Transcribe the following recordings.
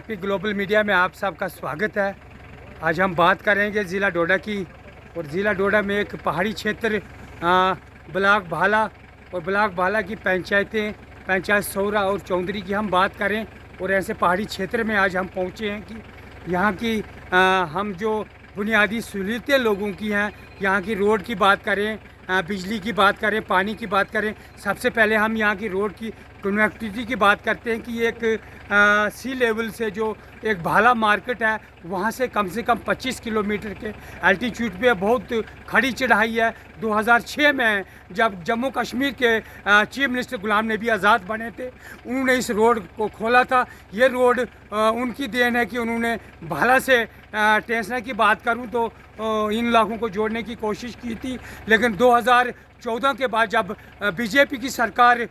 RP global media में आप सबका स्वागत है। आज हम बात करेंगे ज़िला डोडा की। और ज़िला डोडा में एक पहाड़ी क्षेत्र ब्लॉक भाला और ब्लॉक भाला की पंचायतें, पंचायत सौरा और चौधरी की हम बात करें। और ऐसे पहाड़ी क्षेत्र में आज हम पहुँचे हैं कि यहाँ की हम जो बुनियादी सहूलियतें लोगों की हैं, यहाँ की रोड की बात करें, बिजली की बात करें, पानी की बात करें। सबसे पहले हम यहाँ की रोड की कनेक्टिविटी की बात करते हैं कि एक सी लेवल से जो एक भाला मार्केट है वहाँ से कम 25 किलोमीटर के एल्टीट्यूड पे बहुत खड़ी चढ़ाई है। 2006 में जब जम्मू कश्मीर के चीफ मिनिस्टर गुलाम नबी आज़ाद बने थे, उन्होंने इस रोड को खोला था। ये रोड उनकी देन है कि उन्होंने भाला से टेंसना की बात करूं तो इन इलाकों को जोड़ने की कोशिश की थी। लेकिन 2014 के बाद जब बीजेपी की सरकार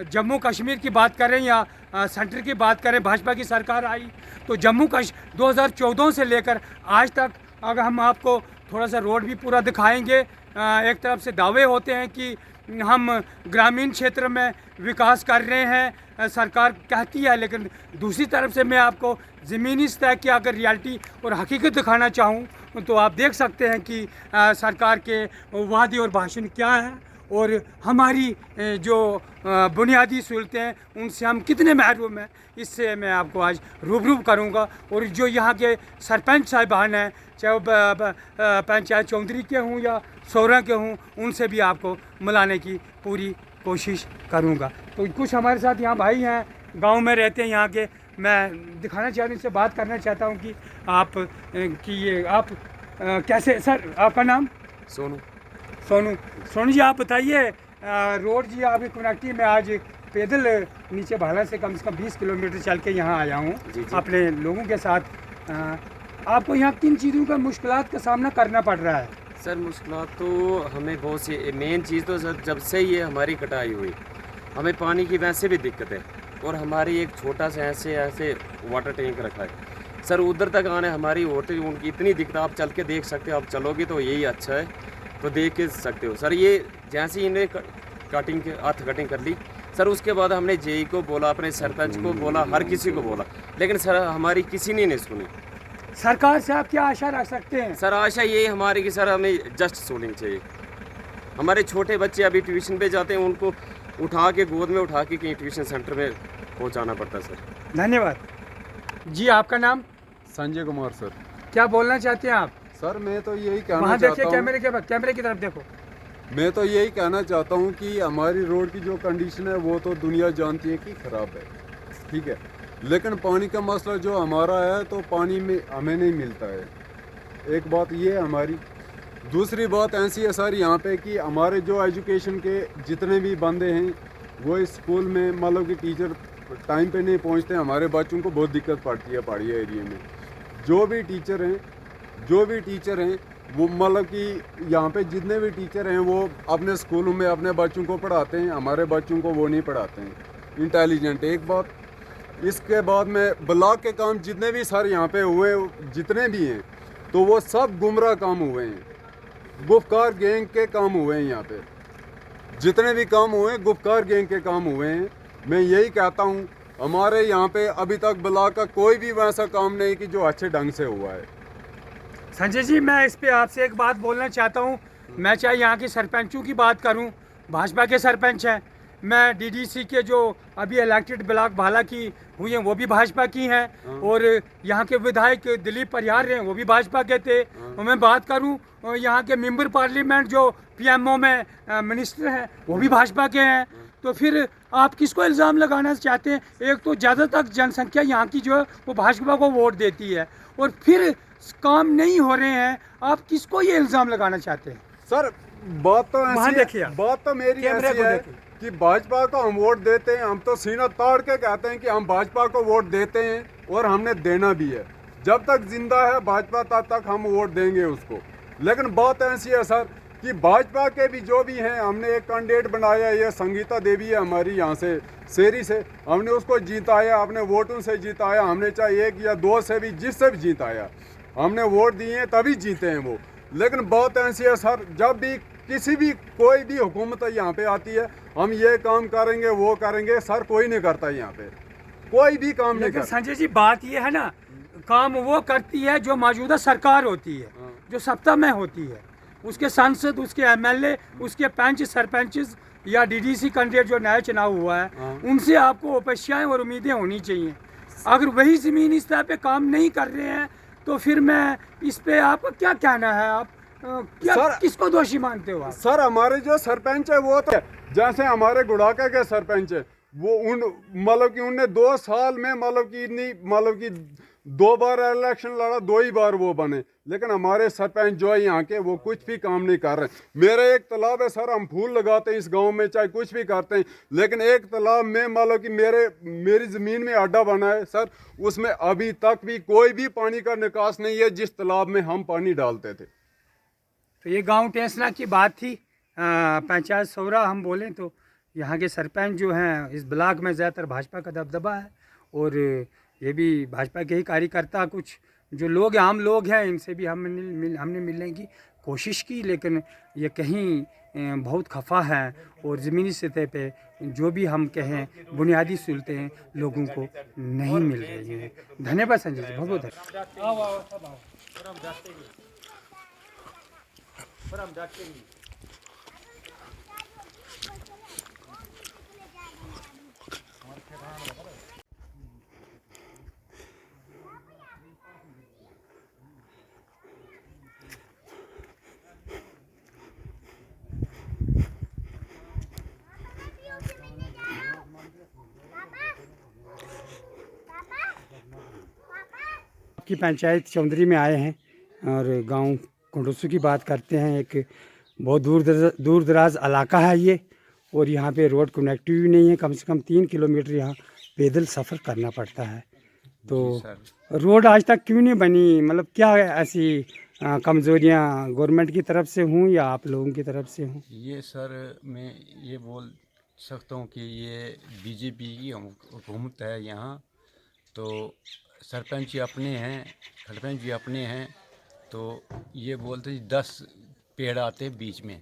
जम्मू कश्मीर की बात करें या सेंटर की बात करें, भाजपा की सरकार आई तो 2014 से लेकर आज तक अगर हम आपको थोड़ा सा रोड भी पूरा दिखाएंगे। एक तरफ से दावे होते हैं कि हम ग्रामीण क्षेत्र में विकास कर रहे हैं, सरकार कहती है, लेकिन दूसरी तरफ से मैं आपको ज़मीनी सतह की अगर रियलिटी और हकीकत दिखाना चाहूँ तो आप देख सकते हैं कि सरकार के वादे और भाषण क्या हैं और हमारी जो बुनियादी सहूलतें हैं उनसे हम कितने महरूम हैं, इससे मैं आपको आज रूबरू करूंगा। और जो यहाँ के सरपंच साहिबान हैं, चाहे वो पंचायत चौधरी के हों या सौरा के हों, उनसे भी आपको मिलाने की पूरी कोशिश करूंगा। तो कुछ हमारे साथ यहाँ भाई हैं, गांव में रहते हैं यहाँ के। मैं दिखाना चाहता हूँ, इनसे बात करना चाहता हूँ कि आप कैसे, सर आपका नाम? सोनू जी, आप बताइए रोड जी आपकी कनेक्टिविटी में आज पैदल नीचे भाला से कम 20 किलोमीटर चल के यहाँ आया हूँ अपने लोगों के साथ। आपको यहाँ किन चीज़ों का मुश्किलात का सामना करना पड़ रहा है? सर मुश्किलात तो हमें बहुत सी, मेन चीज़ तो सर जब से ये हमारी कटाई हुई हमें पानी की वैसे भी दिक्कत है। और हमारी एक छोटा सा ऐसे वाटर टैंक रखा है सर, उधर तक आने हमारी वाटर उनकी इतनी दिक्कत, आप चल के देख सकते हो, आप चलोगे तो यही अच्छा है, तो देख के सकते हो सर। ये जैसे ही इन्हें कटिंग कर ली सर, उसके बाद हमने जेई को बोला, अपने सरपंच को बोला, हर किसी को बोला, लेकिन सर हमारी किसी ने नहीं सुनी। सरकार से आप क्या आशा रख सकते हैं? सर आशा ये हमारी कि सर हमें जस्ट सुनिंग चाहिए। हमारे छोटे बच्चे अभी ट्यूशन पे जाते हैं, उनको उठा के गोद में उठा के कहीं ट्यूशन सेंटर में पहुंचाना पड़ता है सर। धन्यवाद जी। आपका नाम? संजय कुमार सर। क्या बोलना चाहते हैं आप? सर मैं तो यही कहना वहाँ चाहता देखिए, हूँ, कैमरे की तरफ देखो। मैं तो यही कहना चाहता हूँ कि हमारी रोड की जो कंडीशन है वो तो दुनिया जानती है कि ख़राब है, ठीक है, लेकिन पानी का मसला जो हमारा है तो पानी में हमें नहीं मिलता है। एक बात ये है हमारी। दूसरी बात ऐसी है सर यहाँ पे कि हमारे जो एजुकेशन के जितने भी बंदे हैं वो इस स्कूल में मतलब कि टीचर टाइम पे नहीं पहुँचते। हमारे बच्चों को बहुत दिक्कत पड़ती है पहाड़ी एरिया में। जो भी टीचर हैं वो मतलब कि यहाँ पे जितने भी टीचर हैं वो अपने स्कूलों में अपने बच्चों को पढ़ाते हैं, हमारे बच्चों को वो नहीं पढ़ाते हैं इंटेलिजेंट। एक बात। इसके बाद में ब्लॉक के काम जितने भी सर यहाँ पे हुए, जितने भी हैं, तो वो सब गुमराह काम हुए हैं, गुफकार गैंग के काम हुए हैं। यहाँ पे जितने भी काम हुए गुफकार गैंग के काम हुए हैं। मैं यही कहता हूँ हमारे यहाँ पे अभी तक ब्लॉक का कोई भी वैसा काम नहीं कि जो अच्छे ढंग से हुआ है। संजय जी, मैं इस पे आपसे एक बात बोलना चाहता हूँ। मैं चाहे यहाँ के सरपंचों की बात करूँ, भाजपा के सरपंच हैं, मैं डीडीसी के जो अभी इलेक्टेड ब्लॉक भाला की हुई हैं वो भी भाजपा की हैं, और यहाँ के विधायक दिलीप परिहार हैं वो भी भाजपा के थे। और मैं बात करूँ यहाँ के मेंबर पार्लियामेंट जो पीएमओ में मिनिस्टर हैं वो भी भाजपा के हैं। तो फिर आप किसको इल्ज़ाम लगाना चाहते हैं? एक तो ज़्यादातर जनसंख्या यहाँ की जो है वो भाजपा को वोट देती है और फिर काम नहीं हो रहे हैं, आप किसको ये इल्ज़ाम लगाना चाहते हैं? सर बात तो ऐसी है, बात तो मेरी ऐसी है कि भाजपा को हम वोट देते हैं, हम तो सीना ताड़ के कहते हैं कि हम भाजपा को वोट देते हैं और हमने देना भी है। जब तक जिंदा है भाजपा तब तक हम वोट देंगे उसको। लेकिन बात ऐसी है सर कि भाजपा के भी जो भी हैं, हमने एक कैंडिडेट बनाया, ये संगीता देवी है हमारी यहाँ से शेरी से, हमने उसको जीताया, अपने वोटों से जीताया, हमने चाहे 1 या 2 से भी जिससे भी जीताया, हमने वोट दिए हैं तभी जीते हैं वो। लेकिन बात ऐसी है सर, जब भी किसी भी कोई भी हुकूमत यहाँ पे आती है, हम ये काम करेंगे वो करेंगे, सर कोई नहीं करता यहाँ पे, कोई भी काम नहीं लेकिन कर। संजय जी बात ये है ना, काम वो करती है जो मौजूदा सरकार होती है, जो सत्ता में होती है, उसके सांसद, उसके एमएलए, उसके पंच सरपंच या डीडीसी कैंडिडेट जो नया चुनाव हुआ है, उनसे आपको अपेक्षाएं और उम्मीदें होनी चाहिए। अगर वही ज़मीन इस तरह पे काम नहीं कर रहे हैं तो फिर मैं इस पे आपका क्या कहना है? आप क्या सर, किसको दोषी मानते हो आप? सर हमारे जो सरपंच है वो तो जैसे हमारे गुड़ाका के सरपंच है, वो उन मतलब कि उनने 2 साल में मतलब कि इतनी मतलब कि 2 बार इलेक्शन लड़ा, 2 ही बार वो बने। लेकिन हमारे सरपंच जो है यहाँ के, वो कुछ भी काम नहीं कर रहे। मेरा एक तालाब है सर, हम फूल लगाते हैं इस गांव में, चाहे कुछ भी करते हैं, लेकिन एक तालाब में मतलब कि मेरी ज़मीन में अड्डा बना है सर, उसमें अभी तक भी कोई भी पानी का निकास नहीं है जिस तालाब में हम पानी डालते थे। तो ये गांव टेंसना की बात थी। पंचायत सौरा हम बोलें तो यहाँ के सरपंच जो हैं इस ब्लॉक में ज़्यादातर भाजपा का दबदबा है, और ये भी भाजपा के ही कार्यकर्ता, कुछ जो लोग आम लोग हैं, इनसे भी हमने मिलने की कोशिश की, लेकिन ये कहीं बहुत खफा है, और ज़मीनी सतह पे जो भी हम कहें बुनियादी सहूलतें लोगों को नहीं मिल रही हैं। धन्यवाद संजय जी, बहुत बहुत की पंचायत चौधरी में आए हैं और गांव कुंडुसू की बात करते हैं। एक बहुत दूर दराज इलाका है ये, और यहाँ पे रोड कनेक्टिविटी नहीं है। कम से कम 3 किलोमीटर यहाँ पैदल सफ़र करना पड़ता है। तो रोड आज तक क्यों नहीं बनी? मतलब क्या ऐसी कमज़ोरियाँ गवर्नमेंट की तरफ से हूँ या आप लोगों की तरफ से हूँ? ये सर मैं ये बोल सकता हूँ कि ये बीजेपी की हुकूमत है यहाँ, तो सरपंच भी अपने हैं, सरपंच भी अपने हैं, तो ये बोलते हैं 10 पेड़ आते हैं बीच में,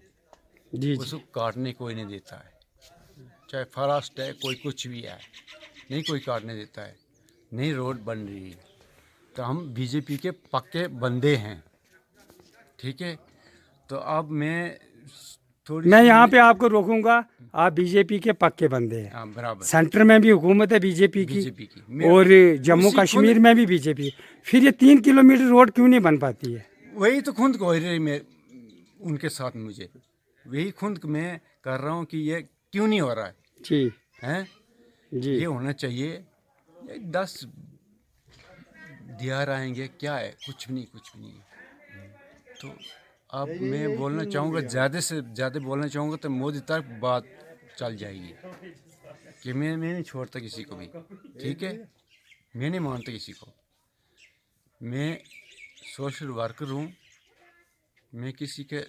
जी उसको काटने कोई नहीं देता है, चाहे फॉरेस्ट है, कोई कुछ भी है, नहीं कोई काटने देता है, नहीं रोड बन रही है। तो हम बीजेपी के पक्के बंदे हैं, ठीक है। तो अब मैं यहाँ पे आपको रोकूंगा, आप बीजेपी के पक्के बंदे हैं। हाँ, बराबर। सेंटर में भी हुकूमत है बीजेपी की, और जम्मू कश्मीर में भी बीजेपी। फिर ये 3 किलोमीटर रोड क्यों नहीं बन पाती है? वही तो खुद को रही मैं उनके साथ, मुझे वही खुद मैं कर रहा हूँ कि ये क्यों नहीं हो रहा है जी हैं जी। ये होना चाहिए। 10 दिहार आएंगे, क्या है, कुछ भी नहीं। तो अब मैं बोलना चाहूँगा, ज़्यादा से ज़्यादा बोलना चाहूँगा तो मोदी तक बात चल जाएगी कि मैं नहीं छोड़ता किसी को भी, ठीक है। मैं नहीं मानता किसी को, मैं सोशल वर्कर हूँ, मैं किसी के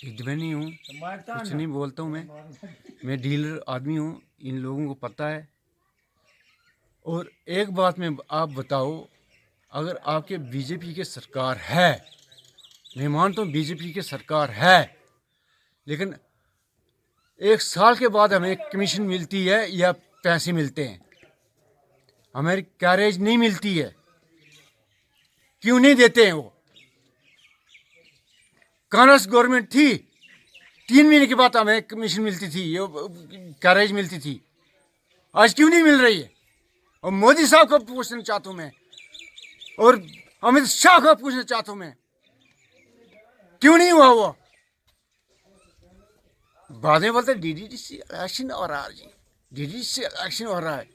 हित में नहीं हूँ, कुछ नहीं बोलता हूँ। मैं डीलर आदमी हूँ, इन लोगों को पता है। और एक बात में आप बताओ, अगर आपके बीजेपी की सरकार है, मैं मानता हूँ बीजेपी की सरकार है, लेकिन 1 साल के बाद हमें कमीशन मिलती है या पैसे मिलते हैं, हमें कैरेज नहीं मिलती है, क्यों नहीं देते हैं? वो कांग्रेस गवर्नमेंट थी, 3 महीने के बाद हमें कमीशन मिलती थी, ये कैरेज मिलती थी, आज क्यों नहीं मिल रही है? और मोदी साहब को पूछना चाहता हूँ मैं, और अमित शाह को पूछना चाहता हूँ मैं, क्यों नहीं हुआ? वो बाद में बोलते डीडीसी इलेक्शन हो रहा है जी, डीडीसी इलेक्शन हो रहा है,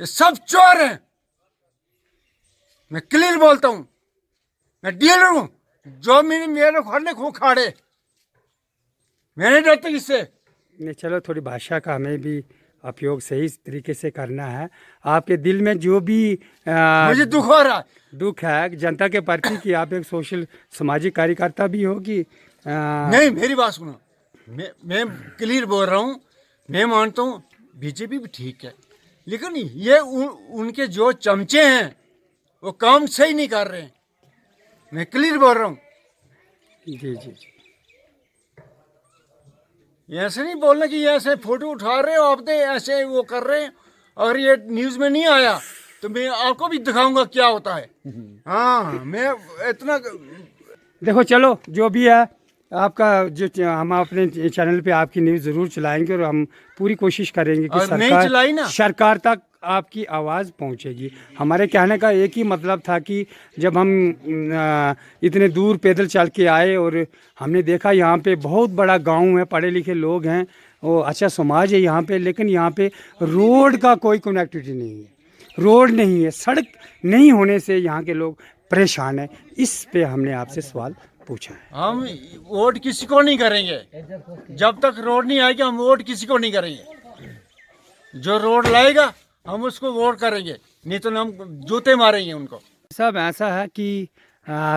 ये सब चोर हैं। मैं क्लियर बोलता हूँ, मैं डीलर हूँ, जो मेरे खोलने को खाड़े, मैं नहीं डरता किससे। नहीं, चलो थोड़ी भाषा का हमें भी उपयोग सही तरीके से करना है। आपके दिल में जो भी मुझे दुख हो रहा है, दुख है जनता के प्रति, कि आप एक सोशल सामाजिक कार्यकर्ता भी हो कि नहीं, मेरी बात सुनो, मैं क्लियर बोल रहा हूँ। मैं मानता हूँ बीजेपी भी ठीक है, लेकिन ये उनके जो चमचे हैं वो काम सही नहीं कर रहे हैं, मैं क्लियर बोल रहा हूँ। जी। ऐसे नहीं बोलना कि ऐसे फोटो उठा रहे हो आप, दे ऐसे वो कर रहे हैं, अगर ये न्यूज़ में नहीं आया तो मैं आपको भी दिखाऊंगा क्या होता है। हाँ, मैं इतना देखो चलो जो भी है आपका जो हम अपने चैनल पे आपकी न्यूज़ ज़रूर चलाएंगे और हम पूरी कोशिश करेंगे कि और नहीं चलाई ना। सरकार तक आपकी आवाज़ पहुंचेगी। हमारे कहने का एक ही मतलब था कि जब हम इतने दूर पैदल चल के आए और हमने देखा यहाँ पे बहुत बड़ा गांव है, पढ़े लिखे लोग हैं, वो अच्छा समाज है यहाँ पे, लेकिन यहाँ पे रोड का कोई कनेक्टिविटी नहीं है, रोड नहीं है, सड़क नहीं होने से यहाँ के लोग परेशान हैं। इस पे हमने आपसे सवाल पूछा है। हम वोट किसी को नहीं करेंगे जब तक रोड नहीं आएगी। हम वोट किसी को नहीं करेंगे, जो रोड लाएगा हम उसको वोट करेंगे, नहीं तो हम जूते मारेंगे उनको। सब ऐसा है कि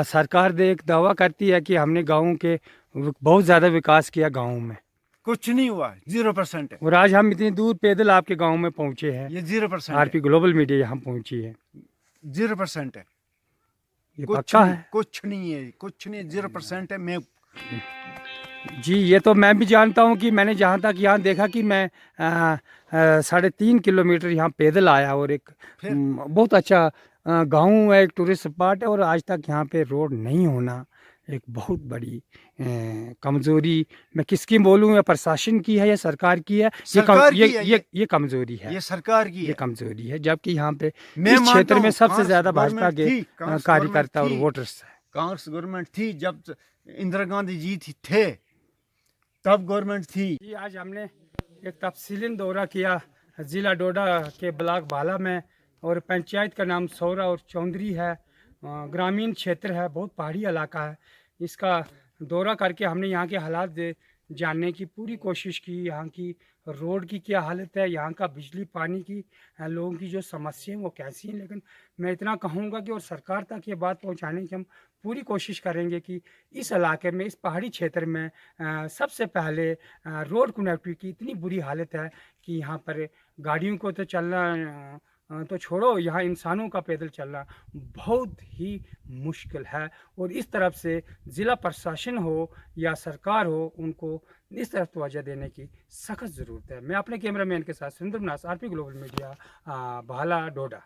सरकार एक दावा करती है कि हमने गाँव के बहुत ज़्यादा विकास किया गाँव में, कुछ नहीं हुआ, 0% है। और आज हम इतनी दूर पैदल आपके गांव में पहुंचे हैं, ये 0% है, आरपी ग्लोबल मीडिया यहाँ पहुंची है, 0% है। ये कुछ पक्का नहीं, है कुछ नहीं है, कुछ नहीं, 0% है। मैं जी, ये तो मैं भी जानता हूँ कि मैंने जहाँ तक यहाँ देखा कि मैं 3.5 किलोमीटर यहाँ पैदल आया और एक बहुत अच्छा गांव है, एक टूरिस्ट स्पॉट है, और आज तक यहाँ पे रोड नहीं होना एक बहुत बड़ी कमज़ोरी, मैं किसकी बोलूँ, या प्रशासन की है या सरकार की है, सरकार की है, ये कमज़ोरी है, ये सरकार की ये है। कमज़ोरी है। जबकि यहाँ पे मैं इस मानता क्षेत्र में हूँ, सबसे कांग्रेस ज़्यादा भाजपा गवर्नमेंट के थी, कांग्रेस कार्यकर्ता और गवर्नमेंट थी। वोटर्स है। कांग्रेस गवर्नमेंट थी जब इंदिरा गांधी जी थे, तब गवर्नमेंट थी। जी, आज हमने एक तफसीली दौरा किया ज़िला डोडा के ब्लॉक भाला में, और पंचायत का नाम सौरा और चौधरी है, ग्रामीण क्षेत्र है, बहुत पहाड़ी इलाका है। इसका दौरा करके हमने यहाँ के हालात जानने की पूरी कोशिश की, यहाँ की रोड की क्या हालत है, यहाँ का बिजली पानी की, लोगों की जो समस्याएं वो कैसी हैं। लेकिन मैं इतना कहूँगा कि और सरकार तक ये बात पहुँचाने की हम पूरी कोशिश करेंगे कि इस इलाके में, इस पहाड़ी क्षेत्र में सबसे पहले रोड कनेक्टिविटी की इतनी बुरी हालत है कि यहाँ पर गाड़ियों को तो चलना तो छोड़ो, यहाँ इंसानों का पैदल चलना बहुत ही मुश्किल है। और इस तरफ से ज़िला प्रशासन हो या सरकार हो, उनको इस तरफ तवज्जो देने की सख्त ज़रूरत है। मैं अपने कैमरामैन के साथ सुंदर नास, आरपी ग्लोबल मीडिया, भाला डोडा।